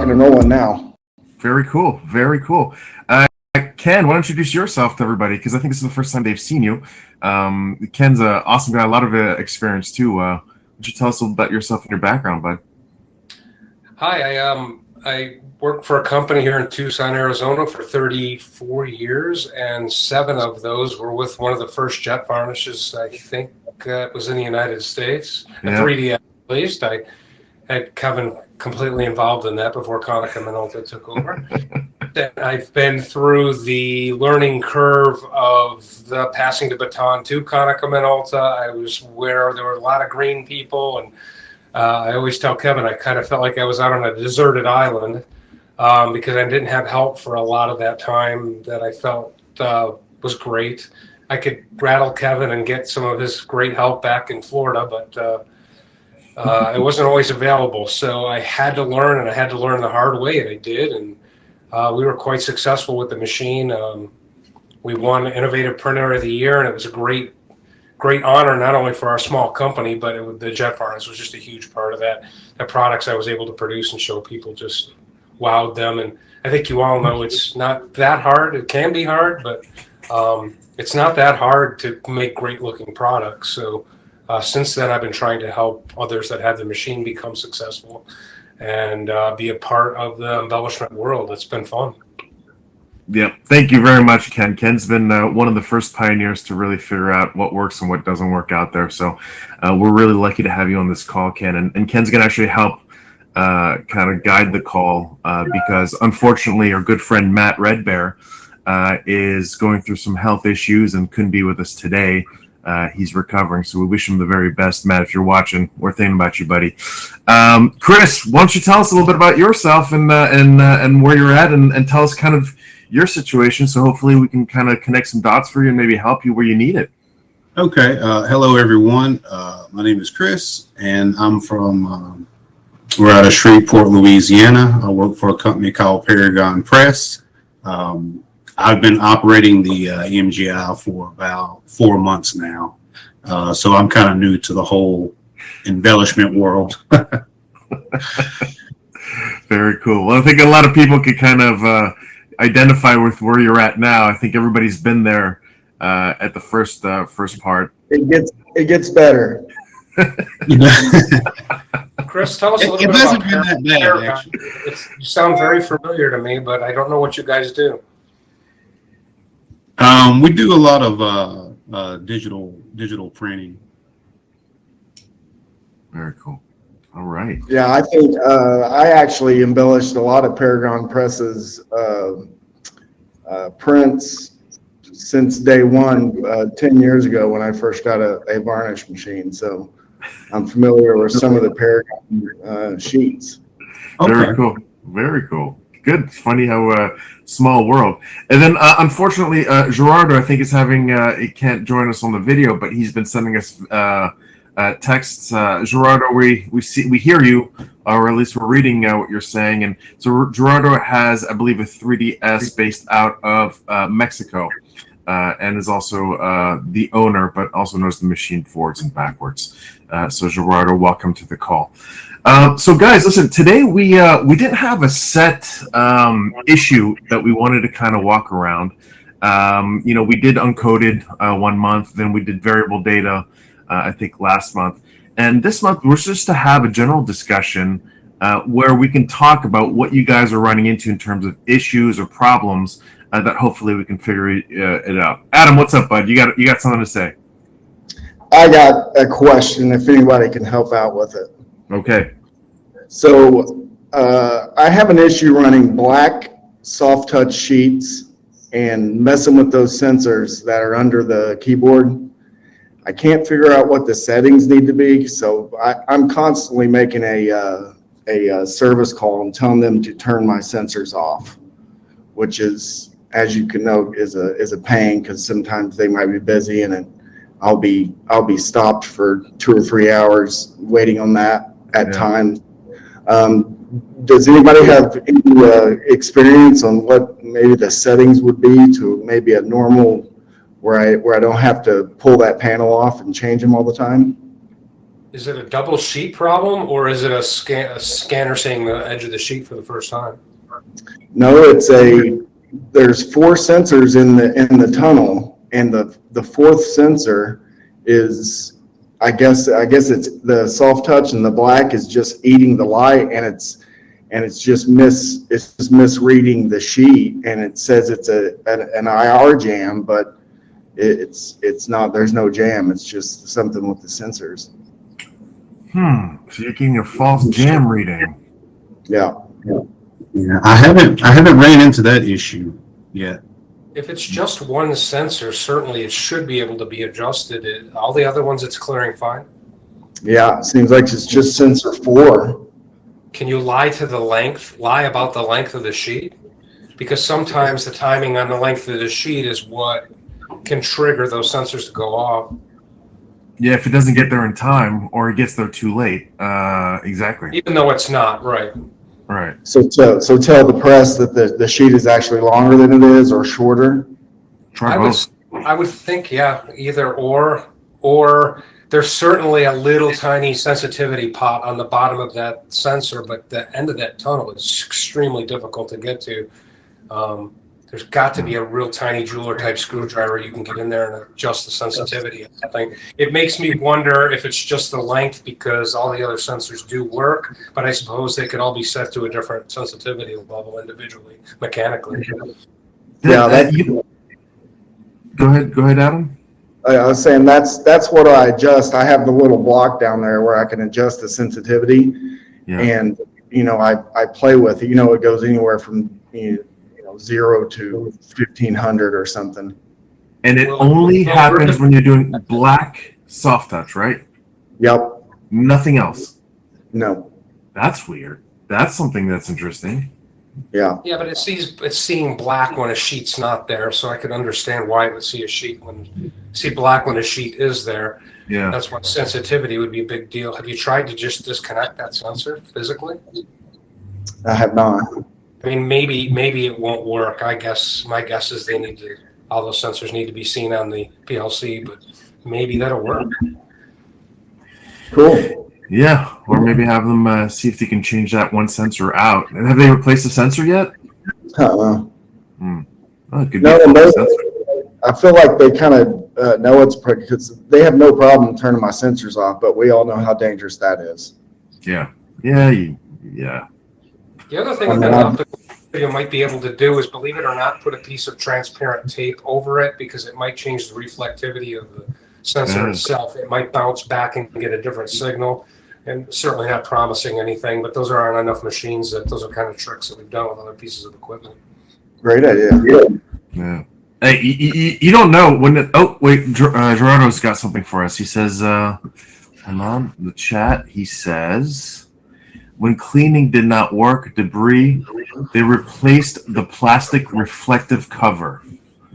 rocking and rolling now. Very cool. Very cool. Ken, why don't you introduce yourself to everybody? Because I think this is the first time they've seen you. Ken's an awesome guy, a lot of experience too. Why don't you tell us a little about yourself and your background, bud? Hi, I worked for a company here in Tucson, Arizona for 34 years, and 7 of those were with one of the first jet varnishes, I think it was in the United States, a 3D at least. I had Kevin completely involved in that before Konica Minolta took over. I've been through the learning curve of the passing the baton to Konica Minolta. I was where there were a lot of green people, and I always tell Kevin I kind of felt like I was out on a deserted island because I didn't have help for a lot of that time that I felt was great. I could rattle Kevin and get some of his great help back in Florida, but it wasn't always available. So I had to learn, and I had to learn the hard way, and I did. And we were quite successful with the machine. We won Innovative Printer of the Year, and it was a great honor, not only for our small company, but the JETforce was just a huge part of that. The products I was able to produce and show people just wowed them. And I think you all know it's not that hard. It can be hard, but it's not that hard to make great looking products. So since then, I've been trying to help others that have the machine become successful and be a part of the embellishment world. It's been fun. Yeah, thank you very much, Ken. Ken's been one of the first pioneers to really figure out what works and what doesn't work out there. So we're really lucky to have you on this call, Ken. And Ken's going to actually help kind of guide the call because, unfortunately, our good friend Matt Redbear is going through some health issues and couldn't be with us today. He's recovering, so we wish him the very best. Matt, if you're watching, we're thinking about you, buddy. Chris, why don't you tell us a little bit about yourself and where you're at, and tell us kind of your situation, so hopefully we can kind of connect some dots for you and maybe help you where you need it. Okay. Hello, everyone. My name is Chris, and I'm from we're out of Shreveport, Louisiana. I work for a company called Paragon Press. I've been operating the MGI for about 4 months now. So I'm kind of new to the whole embellishment world. Very cool. Well, I think a lot of people could kind of identify with where you're at now. I think everybody's been there at the first part. It gets better. Chris, tell us a little bit about Paragon. You sound very familiar to me, but I don't know what you guys do. We do a lot of digital printing. Very cool. All right. Yeah, I think I actually embellished a lot of Paragon Press's prints since day one, 10 years ago when I first got a varnish machine. So I'm familiar with some of the Paragon sheets. Okay. Very cool. Very cool. Good. It's funny how small world. And then unfortunately, Gerardo, I think, is having he can't join us on the video, but he's been sending us texts. Gerardo, we hear you, or at least we're reading what you're saying. And so Gerardo has, I believe, a 3DS based out of Mexico, and is also the owner, but also knows the machine forwards and backwards. So Gerardo, welcome to the call. So guys, listen, today we didn't have a set issue that we wanted to kind of walk around. We did uncoded 1 month, then we did variable data, I think last month. And this month was just to have a general discussion where we can talk about what you guys are running into in terms of issues or problems that hopefully we can figure it out. Adam, what's up, bud? You got something to say? I got a question if anybody can help out with it. Okay. So I have an issue running black soft touch sheets and messing with those sensors that are under the keyboard. I can't figure out what the settings need to be, so I'm constantly making a service call and telling them to turn my sensors off, which is, as you can note, is a pain because sometimes they might be busy and I'll be stopped for 2 or 3 hours waiting on that at times. Does anybody have any experience on what maybe the settings would be to maybe a normal where I don't have to pull that panel off and change them all the time? Is it a double sheet problem, or is it a scanner seeing the edge of the sheet for the first time? No, there's four sensors in the tunnel, and the fourth sensor is, I guess it's the soft touch, and the black is just eating the light, and it's just misreading the sheet, and it says it's an IR jam, but it's not. There's no jam. It's just something with the sensors. So you're getting a false jam reading. Yeah. Yeah, I haven't ran into that issue yet. If it's just one sensor, certainly it should be able to be adjusted. All the other ones, it's clearing fine. Yeah, it seems like it's just sensor 4. Can you lie about the length of the sheet? Because sometimes the timing on the length of the sheet is what can trigger those sensors to go off. Yeah, if it doesn't get there in time, or it gets there too late. Exactly. Even though it's not, right. Right. So tell the press that the sheet is actually longer than it is, or shorter. Try both. I would think, yeah, either or there's certainly a little tiny sensitivity pot on the bottom of that sensor, but the end of that tunnel is extremely difficult to get to. There's got to be a real tiny jeweler type screwdriver you can get in there and adjust the sensitivity of that thing. It makes me wonder if it's just the length, because all the other sensors do work, but I suppose they could all be set to a different sensitivity level individually, mechanically. Yeah, Go ahead, Adam. I was saying that's what I adjust. I have the little block down there where I can adjust the sensitivity, and I play with it. It goes anywhere from 0 to 1500 or something. And it only happens when you're doing black soft touch, right? Yep. Nothing else. No. That's weird. That's something that's interesting. Yeah. Yeah, but it's seeing black when a sheet's not there, so I could understand why it would see black when a sheet is there. Yeah. That's why sensitivity would be a big deal. Have you tried to just disconnect that sensor physically? I have not. I mean, maybe it won't work. My guess is all those sensors need to be seen on the PLC, but maybe that'll work. Cool. Yeah, or maybe have them see if they can change that one sensor out. And have they replaced the sensor yet? Oh, it could be no, a no. sensor. I feel like they kind of know it's because they have no problem turning my sensors off, but we all know how dangerous that is. Yeah. The other thing that optical video might be able to do is, believe it or not, put a piece of transparent tape over it, because it might change the reflectivity of the sensor itself. It might bounce back and get a different signal, and certainly not promising anything, but those are on enough machines that those are kind of tricks that we've done with other pieces of equipment. Great idea. Yeah. Hey, you don't know when Gerardo's got something for us. He says, hold on, the chat, he says, when cleaning did not work, debris, they replaced the plastic reflective cover.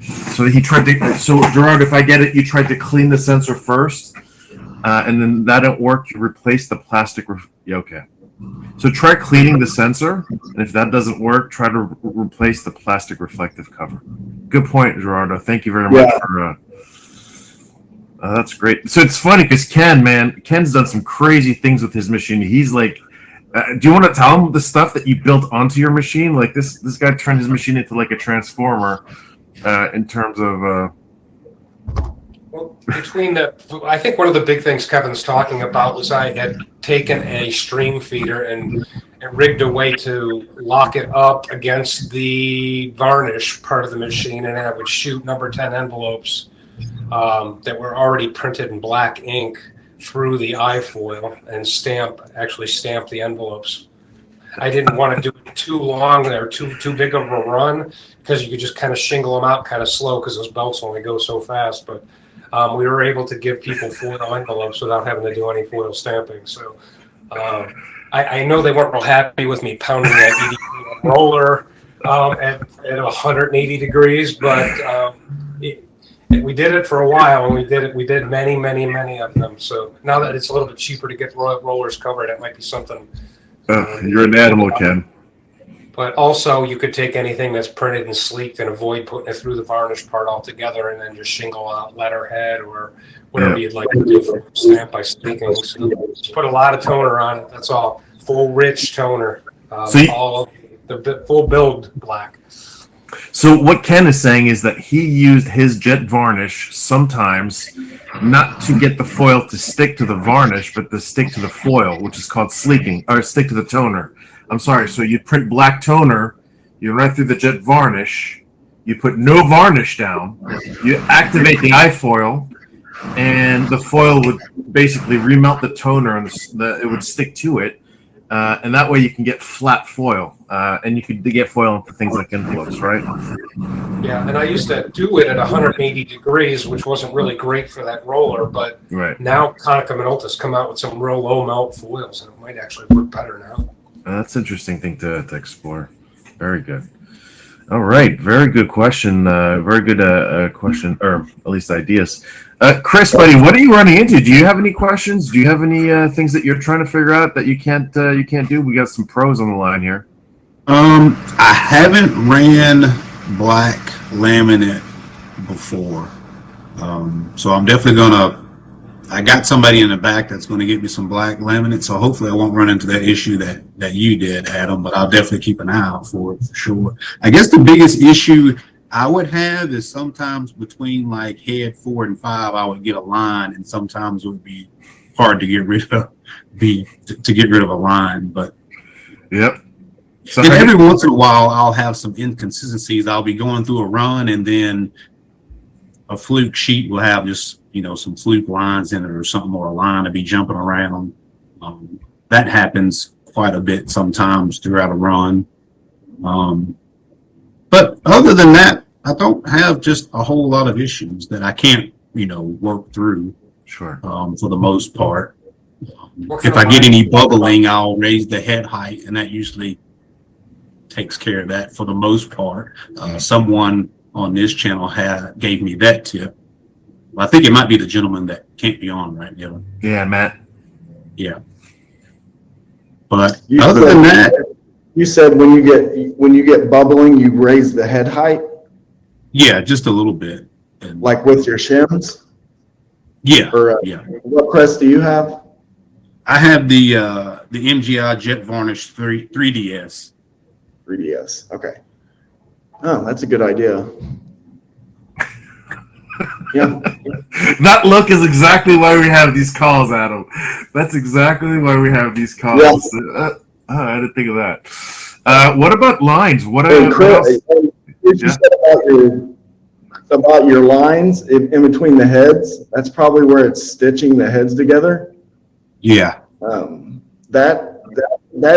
So Gerardo, if I get it, you tried to clean the sensor first, and then that didn't work, you replaced the plastic. Okay. So try cleaning the sensor, and if that doesn't work, try to replace the plastic reflective cover. Good point, Gerardo. Thank you very much for. That's great. So it's funny because Ken's done some crazy things with his machine. He's like, do you want to tell him the stuff that you built onto your machine? Like this guy turned his machine into like a transformer, in terms of. Well, I think one of the big things Kevin's talking about was I had taken a stream feeder and rigged a way to lock it up against the varnish part of the machine, and then I would shoot number 10 envelopes that were already printed in black ink through the iFoil and stamp the envelopes. I didn't want to do it too long or too big of a run, because you could just kind of shingle them out kind of slow, because those belts only go so fast, but we were able to give people foil envelopes without having to do any foil stamping. So I know they weren't real happy with me pounding that EDP roller at 180 degrees, but we did it for a while, and we did many of them. So now that it's a little bit cheaper to get rollers covered, it might be something. You're an animal, Ken. But also, you could take anything that's printed and sleeked and avoid putting it through the varnish part altogether, and then just shingle out letterhead or whatever you'd like to do for a stamp by sleeking. So just put a lot of toner on it. That's all. Full rich toner. All the full build black. So what Ken is saying is that he used his jet varnish sometimes not to get the foil to stick to the varnish, but to stick to the foil, which is called sleeking, or stick to the toner. I'm sorry. So you print black toner, you run through the jet varnish, you put no varnish down, you activate the eye foil, and the foil would basically remelt the toner, and it would stick to it. And that way you can get flat foil, and you could get foil for things like envelopes, right? Yeah, and I used to do it at 180 degrees, which wasn't really great for that roller, but now Konica Minolta's come out with some real low melt foils, and it might actually work better now. That's an interesting thing to explore. Very good. All right, very good question. Very good question, or at least ideas. Chris, buddy, what are you running into? Do you have any questions? Do you have any things that you're trying to figure out that you can't do? We got some pros on the line here. I haven't ran black laminate before, so I'm definitely gonna. I got somebody in the back that's going to get me some black laminate, so hopefully I won't run into that issue that you did, Adam. But I'll definitely keep an eye out for it for sure. I guess the biggest issue I would have is sometimes between like head 4 and 5, I would get a line, and sometimes it would be hard to get rid of a line. But yep. So and every once in a while, I'll have some inconsistencies. I'll be going through a run, and then a fluke sheet will have just some fluke lines in it or something, or a line to be jumping around. That happens quite a bit sometimes throughout a run. But other than that, I don't have just a whole lot of issues that I can't, work through. Sure. For the most part. If I get any bubbling, I'll raise the head height, and that usually takes care of that for the most part. Someone on this channel gave me that tip. I think it might be the gentleman that can't be on right now. Yeah, Matt. Yeah. But other than that, you said when you get bubbling, you raise the head height. Yeah, just a little bit. And like with your shims. Yeah. Or, yeah. What press do you have? I have the MGI Jet Varnish 3DS. 3DS. Okay. Oh, that's a good idea. Yeah. That look is exactly why we have these calls, Adam. That's exactly why we have these calls. Yeah. I didn't think of that. What about lines? What else? You said about your lines in between the heads. That's probably where it's stitching the heads together. Yeah. That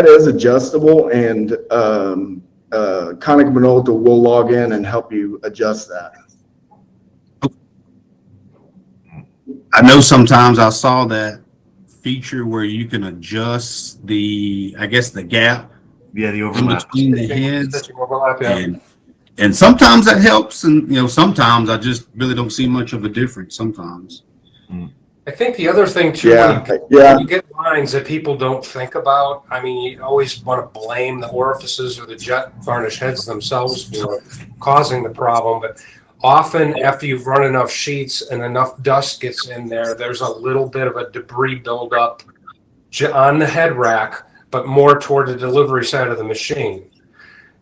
is adjustable, and Konica Minolta will log in and help you adjust that. I know sometimes I saw that feature where you can adjust the gap. Yeah, the overlap between the heads. And sometimes that helps, and sometimes I just really don't see much of a difference sometimes. I think the other thing too, when you get lines that people don't think about, I mean, you always want to blame the orifices or the jet varnish heads themselves for causing the problem, but often after you've run enough sheets and enough dust gets in there, there's a little bit of a debris buildup on the head rack, but more toward the delivery side of the machine.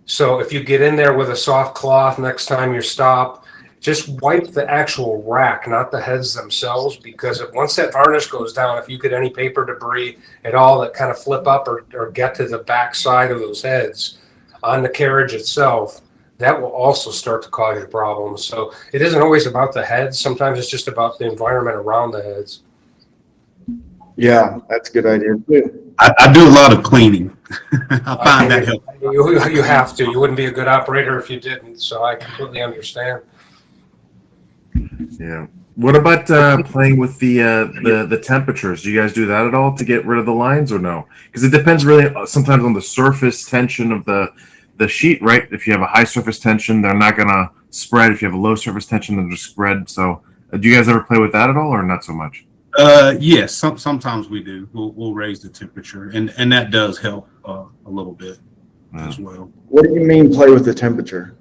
So if you get in there with a soft cloth next time you stop, just wipe the actual rack, not the heads themselves, because once that varnish goes down, if you get any paper debris at all that kind of flip up or get to the back side of those heads on the carriage itself, that will also start to cause you problems. So it isn't always about the heads. Sometimes it's just about the environment around the heads. Yeah, that's a good idea too. I do a lot of cleaning. I find that helpful. You have to. You wouldn't be a good operator if you didn't. So I completely understand. Yeah. What about playing with the temperatures? Do you guys do that at all to get rid of the lines, or no? Because it depends really sometimes on the surface tension of the sheet, right? If you have a high surface tension, they're not gonna spread. If you have a low surface tension, they'll just spread. So, do you guys ever play with that at all, or not so much? Yes, sometimes we do. We'll raise the temperature, and that does help a little bit. as well. What do you mean play with the temperature?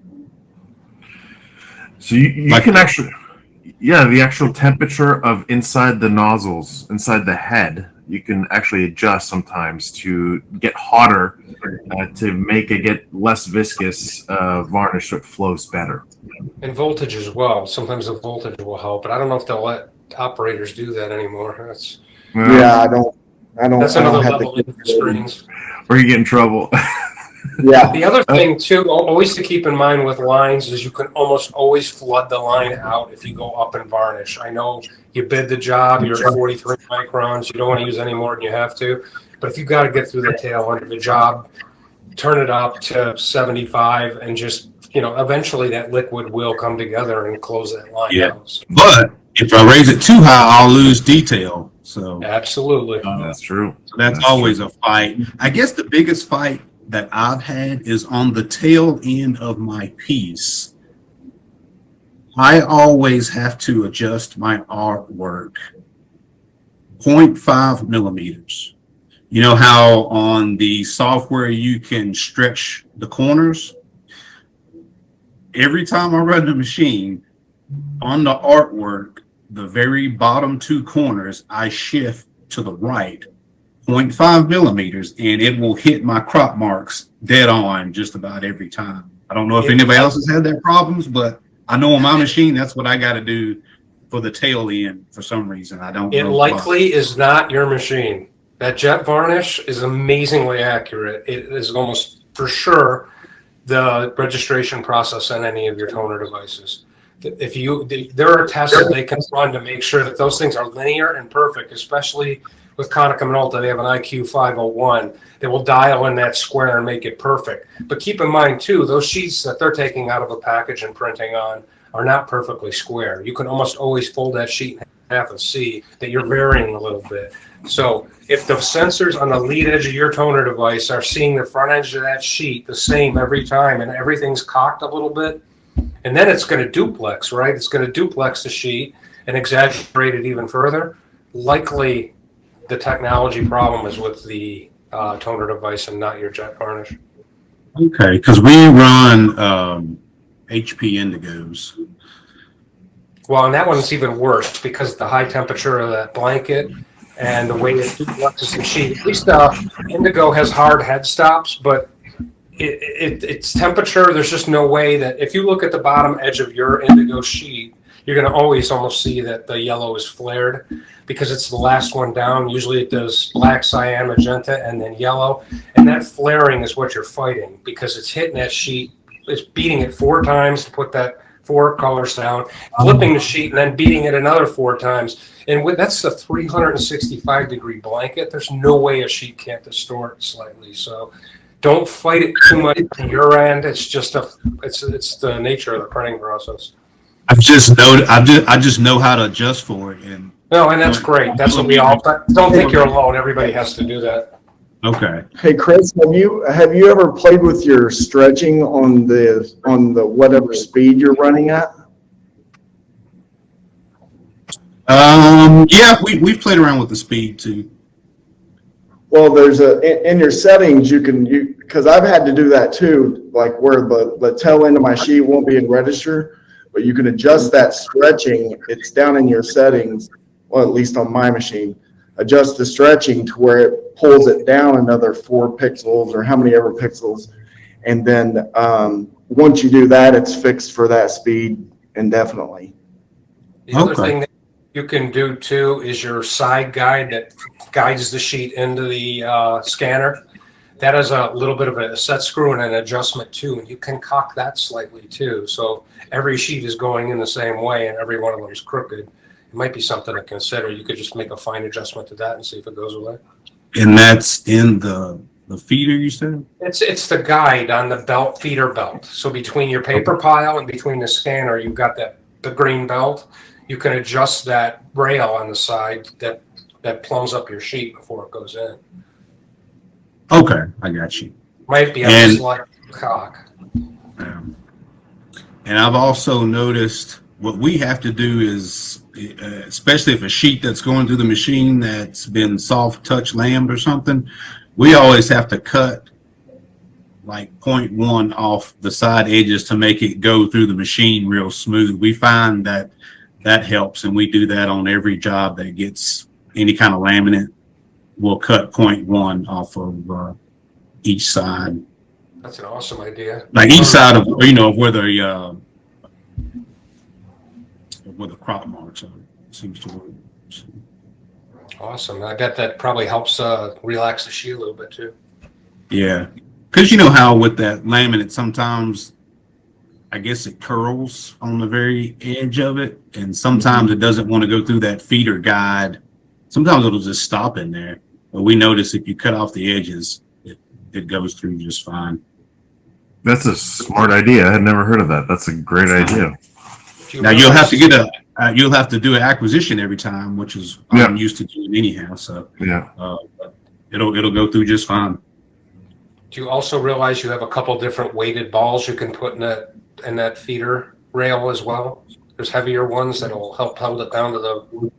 So you can actually, yeah, the actual temperature of inside the nozzles, inside the head, you can actually adjust sometimes to get hotter to make it get less viscous varnish so it flows better. And voltage as well. Sometimes the voltage will help, but I don't know if they'll let operators do that anymore. That's Yeah, I don't that's I another don't have level in the screens. Or you get in trouble. Yeah. The other thing too, always to keep in mind with lines is you can almost always flood the line out if you go up in varnish. I know you bid the job, you're at 43 microns, you don't want to use any more than you have to, but if you got to get through the tail end of the job, turn it up to 75 and just, eventually that liquid will come together and close that line out. So, But if I raise it too high, I'll lose detail. So absolutely. That's true. that's always a fight. I guess the biggest fight that I've had is on the tail end of my piece. I always have to adjust my artwork 0.5 millimeters. You know how on the software you can stretch the corners? Every time I run the machine, on the artwork, the very bottom two corners, I shift to the right 0.5 millimeters, and it will hit my crop marks dead on just about every time. I don't know if anybody else has had that problems, but I know on my machine, that's what I got to do for the tail end for some reason. I don't know. It likely is not your machine. That jet varnish is amazingly accurate. It is almost for sure the registration process on any of your toner devices. There are tests that they can run to make sure that those things are linear and perfect, especially with Konica Minolta. They have an IQ 501. They will dial in that square and make it perfect. But keep in mind, too, those sheets that they're taking out of a package and printing on are not perfectly square. You can almost always fold that sheet in half and see that you're varying a little bit. So if the sensors on the lead edge of your toner device are seeing the front edge of that sheet the same every time and everything's cocked a little bit, and then it's going to duplex, right? It's going to duplex the sheet and exaggerate it even further. Likely the technology problem is with the toner device and not your jet varnish. Okay, because we run HP Indigos. Well, and that one's even worse because of the high temperature of that blanket and the way it duplexes the sheet. At least Indigo has hard head stops, but it's temperature. There's just no way that if you look at the bottom edge of your Indigo sheet, you're going to always almost see that the yellow is flared because it's the last one down. Usually it does black, cyan, magenta, and then yellow. And that flaring is what you're fighting because it's hitting that sheet. It's beating it 4 times to put that 4 colors down, flipping the sheet, and then beating it another 4 times. And that's a 365-degree blanket. There's no way a sheet can't distort slightly. So don't fight it too much on your end. It's just it's the nature of the printing process. I've just noted. I just know how to adjust for it, and that's great. That's what we all. But don't think you're alone. Everybody has to do that. okay. Hey Chris, have you ever played with your stretching on the whatever speed you're running at? Yeah, we've played around with the speed too. Well, there's in your settings because I've had to do that too, like where the tail end of my sheet won't be in register, but you can adjust that stretching. It's down in your settings, well, at least on my machine. Adjust the stretching to where it pulls it down another 4 pixels or how many ever pixels. And then once you do that, it's fixed for that speed indefinitely. The other thing that you can do too is your side guide that guides the sheet into the scanner. That has a little bit of a set screw and an adjustment too, and you can cock that slightly too. So every sheet is going in the same way and every one of them is crooked. It might be something to consider. You could just make a fine adjustment to that and see if it goes away. And that's in the feeder, you said? It's the guide on the feeder belt. So between your paper pile and between the scanner, you've got the green belt. You can adjust that rail on the side that plumbs up your sheet before it goes in. Okay, I got you. Might be a slight cock. And I've also noticed what we have to do is, especially if a sheet that's going through the machine that's been soft touch lambed or something, we always have to cut like 0.1 off the side edges to make it go through the machine real smooth. We find that that helps, and we do that on every job that gets any kind of laminate. We'll cut 0.1 off of each side. That's an awesome idea. Like each side of, you know, where the crop marks are. Seems to work. Awesome. I bet that probably helps relax the sheet a little bit too. Yeah, because you know how with that laminate sometimes, I guess it curls on the very edge of it, and sometimes it doesn't want to go through that feeder guide. Sometimes it'll just stop in there. But we notice if you cut off the edges, it goes through just fine. That's a smart idea. I had never heard of that. That's a great idea. Now you'll have to get you'll have to do an acquisition every time, which is I'm used to doing anyhow. So yeah, it'll go through just fine. Do you also realize you have a couple different weighted balls you can put in that feeder rail as well? There's heavier ones that'll help hold it down to the.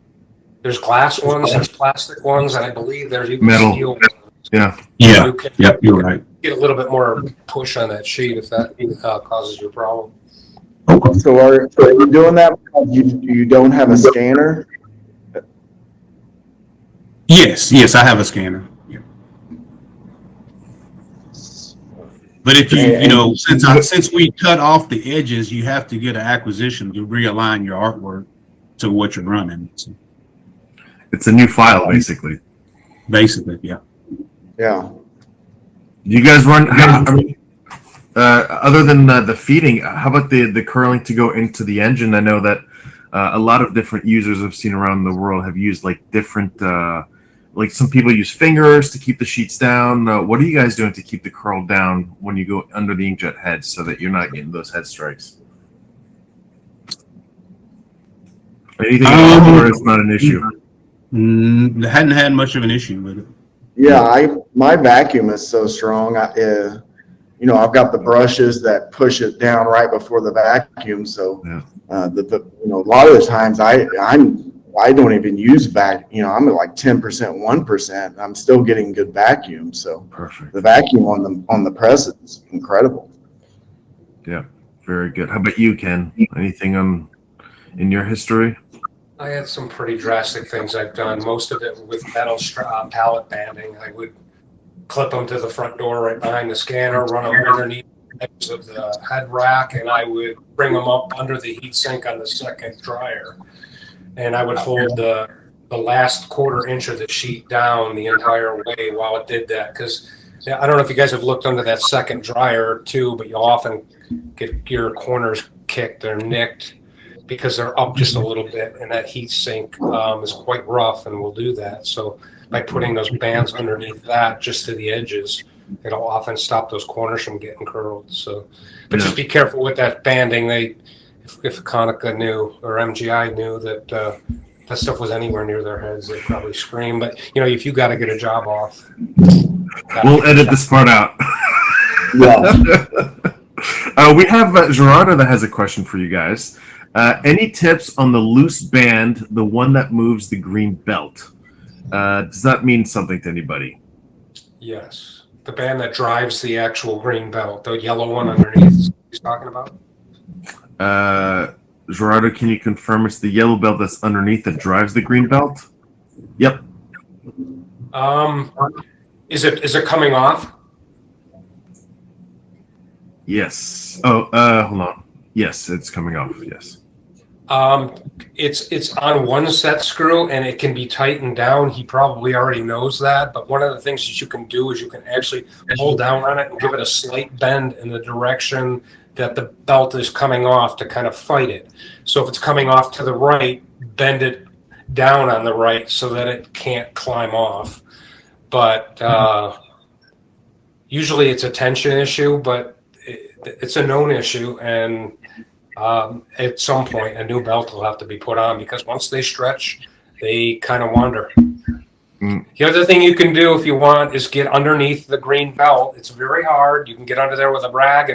There's glass ones, there's plastic ones, and I believe there's even metal. Steel. Yeah. Yeah. Yep. You're right. Get a little bit more push on that sheet if that causes you a problem. Okay. So are you doing that because you don't have a scanner? Yes, I have a scanner. Yeah. But if you know, since we cut off the edges, you have to get an acquisition to realign your artwork to what you're running. So It's a new file, basically. basically, yeah. Yeah. You guys run? I mean, other than the feeding, how about the curling to go into the engine? I know that a lot of different users I've seen around the world have used like different, like some people use fingers to keep the sheets down. What are you guys doing to keep the curl down when you go under the inkjet head so that you're not getting those head strikes? Anything or it's not an issue? Hadn't had much of an issue with it. Yeah, my vacuum is so strong. I've got the brushes that push it down right before the vacuum. So, a lot of the times I don't even use vacuum. I'm at like 10%, 1%. I'm still getting good vacuum. So Perfect. the vacuum on the press is incredible. Yeah, very good. How about you, Ken? Anything in your history? I had some pretty drastic things I've done. Most of it with metal pallet banding. I would clip them to the front door right behind the scanner, run them underneath the edges of the head rack, and I would bring them up under the heat sink on the second dryer. And I would hold the last quarter inch of the sheet down the entire way while it did that. Because I don't know if you guys have looked under that second dryer too, but you'll often get your corners kicked or nicked because they're up just a little bit, and that heat sink is quite rough and will do that. So by putting those bands underneath that just to the edges, it'll often stop those corners from getting curled. So, but just be careful with that banding. If Konica knew or MGI knew that that stuff was anywhere near their heads, they'd probably scream. But if you got to get a job off, we'll edit this part out. Yeah. We have Gerardo that has a question for you guys. Any tips on the loose band, the one that moves the green belt? Does that mean something to anybody? Yes. The band that drives the actual green belt, the yellow one underneath, is what he's talking about. Gerardo, can you confirm it's the yellow belt that's underneath that drives the green belt? Yep. Is it coming off? Yes. Oh, hold on. Yes, it's coming off. Yes. It's on one set screw and it can be tightened down. He probably already knows that, but one of the things that you can do is you can actually hold down on it and give it a slight bend in the direction that the belt is coming off to kind of fight it. So if it's coming off to the right, bend it down on the right so that it can't climb off. But usually it's a tension issue, but it's a known issue, and at some point a new belt will have to be put on because once they stretch, they kind of wander. The other thing you can do if you want is get underneath the green belt. It's very hard. You can get under there with a rag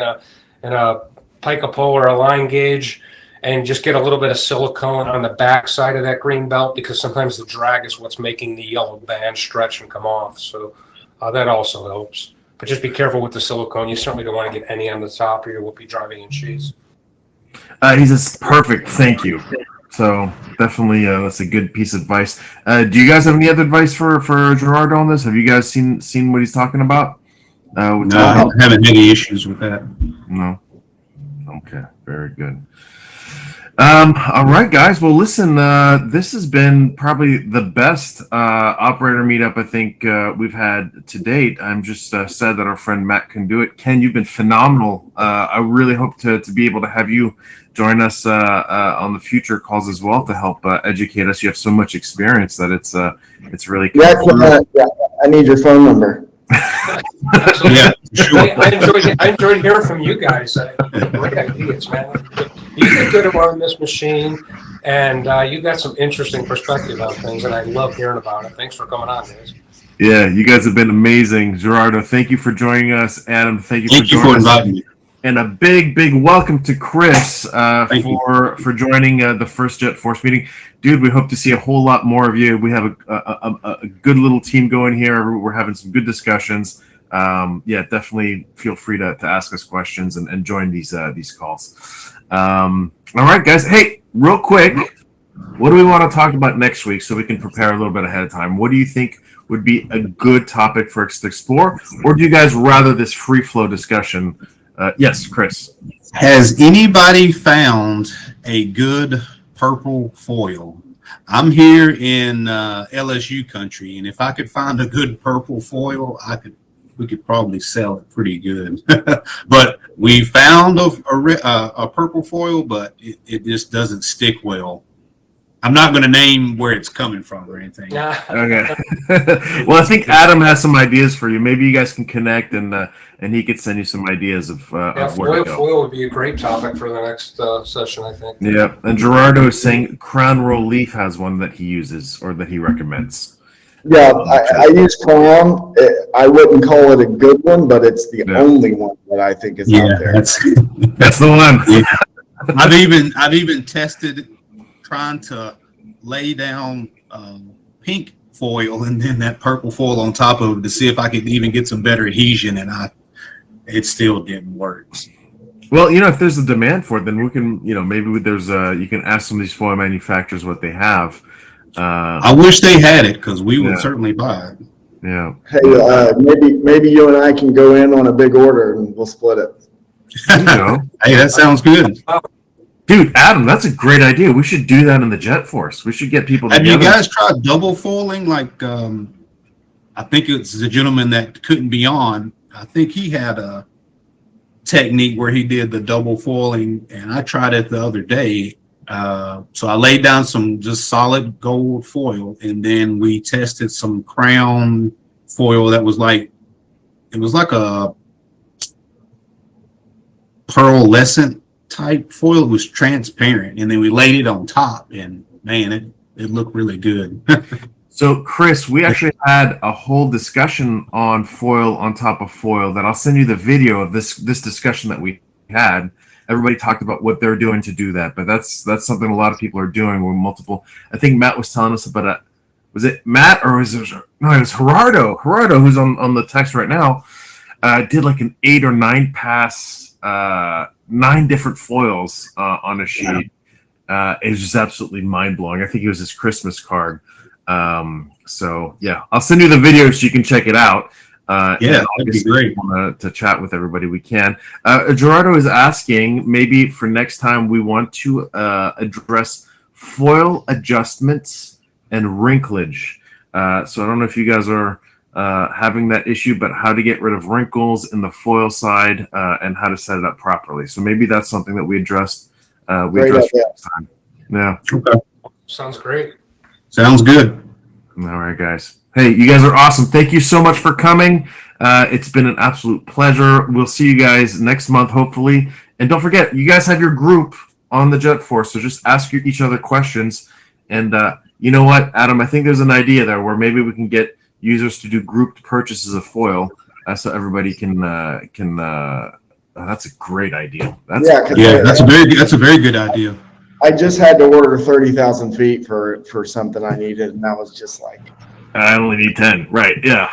and a pica pole or a line gauge and just get a little bit of silicone on the back side of that green belt because sometimes the drag is what's making the yellow band stretch and come off. So that also helps. but just be careful with the silicone. You certainly don't want to get any on the top, or you will be driving in sheets. He says, perfect. Thank you. So definitely, that's a good piece of advice. Do you guys have any other advice for Gerardo on this? Have you guys seen what he's talking about? No, I haven't had any issues with that. No. Okay. Very good. All right, guys. Well, listen, this has been probably the best operator meetup I think we've had to date. I'm just sad that our friend Matt can do it. Ken, you've been phenomenal. I really hope to be able to have you join us on the future calls as well to help educate us. You have so much experience that it's really cool. Yeah, I need your phone number. Absolutely. Yeah, sure. I enjoyed hearing from you guys. Great ideas, man. You get good at running this machine, and you got some interesting perspective on things, and I love hearing about it. Thanks for coming on, guys. Yeah, you guys have been amazing. Gerardo, thank you for joining us. Adam, thank you for inviting me. And a big welcome to Chris for joining the first JETforce meeting. Dude, we hope to see a whole lot more of you. We have a good little team going here. We're having some good discussions. Yeah, definitely feel free to ask us questions and join these calls. All right, guys. Hey, real quick, what do we want to talk about next week so we can prepare a little bit ahead of time? What do you think would be a good topic for us to explore? Or do you guys rather this free flow discussion? Yes, Chris. Has anybody found a good purple foil? I'm here in LSU country, and if I could find a good purple foil, we could probably sell it pretty good. But we found a purple foil, but it just doesn't stick well. I'm not going to name where it's coming from or anything. Okay. Well, I think Adam has some ideas for you. Maybe you guys can connect, and he could send you some ideas of where to go. Foil would be a great topic for the next session, I think. Yeah, and Gerardo is saying Crown Roll Leaf has one that he uses or that he recommends. Yeah, I use Crown. I wouldn't call it a good one, but it's the only one that I think is out there. That's the one. Yeah. I've even tested trying to lay down pink foil and then that purple foil on top of it to see if I could even get some better adhesion, and it still didn't work. Well, if there's a demand for it, then we can, maybe there's you can ask some of these foil manufacturers what they have. I wish they had it, because we would certainly buy it. Yeah. Hey, maybe you and I can go in on a big order and we'll split it. Hey, that sounds good. Dude, Adam, that's a great idea. We should do that in the JETforce. We should get people together. Have you guys tried double foiling? Like, I think it's the gentleman that couldn't be on. I think he had a technique where he did the double foiling, and I tried it the other day. So I laid down some just solid gold foil, and then we tested some Crown foil that was like a pearlescent type foil. It was transparent, and then we laid it on top, and man, it looked really good. So, Chris, we actually had a whole discussion on foil on top of foil that I'll send you the video of this discussion that we had. Everybody talked about what they're doing to do that, but that's something a lot of people are doing with multiple. I think Matt was telling us about was it Matt or was it no? It was Gerardo. Gerardo, who's on the text right now, did like an 8 or 9 pass, 9 different foils on a sheet. It was just absolutely mind blowing. I think it was his Christmas card. So yeah, I'll send you the video so you can check it out. Yeah, that'd be great. To chat with everybody we can. Gerardo is asking, maybe for next time we want to address foil adjustments and wrinklage. So I don't know if you guys are having that issue, but how to get rid of wrinkles in the foil side and how to set it up properly. So maybe that's something that we addressed. Next time. Yeah. Okay. Sounds great. Sounds good. All right, guys. Hey, you guys are awesome. Thank you so much for coming. It's been an absolute pleasure. We'll see you guys next month, hopefully. And don't forget, you guys have your group on the JETforce, so just ask each other questions. And you know what, Adam? I think there's an idea there where maybe we can get users to do grouped purchases of foil, so everybody can. That's a great idea. That's a very good idea. I just had to order 30,000 feet for something I needed, and I was just like, I only need 10. Right. Yeah.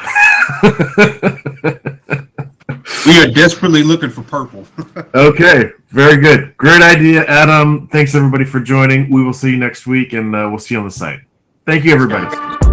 We are desperately looking for purple. Okay, very good. Great idea, Adam. Thanks everybody for joining. We will see you next week, and we'll see you on the site. Thank you, everybody.